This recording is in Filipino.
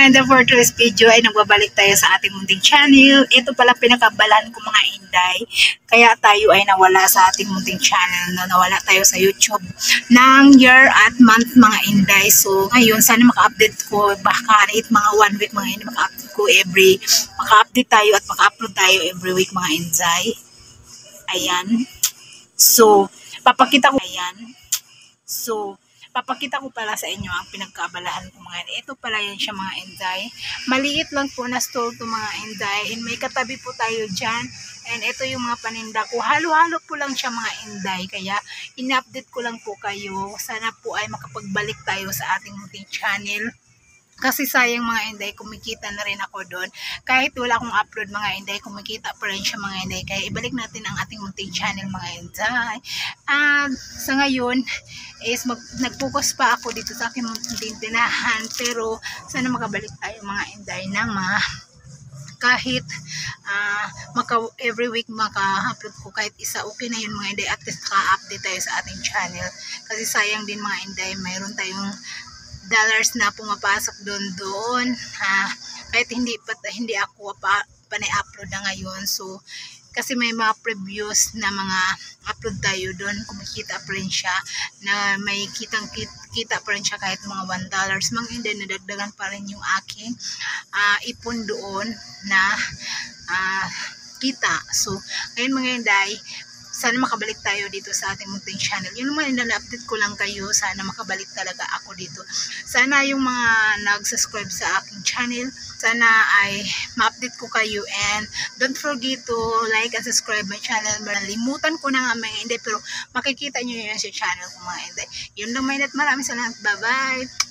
mga Inday, for today's video ay nagbabalik tayo sa ating munting channel. Ito pala pinakabalan ko mga Inday. Kaya tayo ay nawala sa ating munting channel. Nawala tayo sa YouTube ng year at month mga Inday. So ngayon sana maka-update ko. Baka mga 1 week mga Inday maka-update ko maka-update tayo at maka-upload tayo every week mga Inday. Ayan. So papakita ko pala sa inyo ang pinagkaabalahan ko mga Inday. Ito pala yan siya mga Inday. Maliit lang po na store to mga Inday. And may katabi po tayo dyan. And ito yung mga paninda ko. Halo-halo po lang siya mga Inday. Kaya in-update ko lang po kayo. Sana po ay makapagbalik tayo sa ating munting channel. Kasi sayang mga Inday, kumikita na rin ako doon. Kahit wala akong upload mga Inday, kumikita pa rin siya mga Inday. Kaya ibalik natin ang ating munting channel mga Inday. At sa ngayon, is nag-focus pa ako dito sa aking munting tinahan. Pero sana makabalik tayo mga Inday ng mga kahit every week maka-upload ko kahit isa, okay na yun mga Inday. At least maka-update tayo sa ating channel. Kasi sayang din mga Inday, mayroon tayong dollars na pumapasok doon kahit hindi ako panay-upload na ngayon. So kasi may mga previous na mga upload tayo doon, kumikita pa rin siya, na may kita pa rin siya kahit mga $1 mga Inday, nadagdagan pa rin yung aking ipon doon na kita. So ngayon mga Inday, sana makabalik tayo dito sa ating munting channel. Yun naman, na-update ko lang kayo. Sana makabalik talaga ako dito. Sana yung mga nag-subscribe sa aking channel, sana ay ma-update ko kayo. And don't forget to like and subscribe my channel. Malimutan ko na nga mga Inday, pero makikita nyo yun sa channel ko mga Inday. Yun lang, maraming salamat. Bye-bye!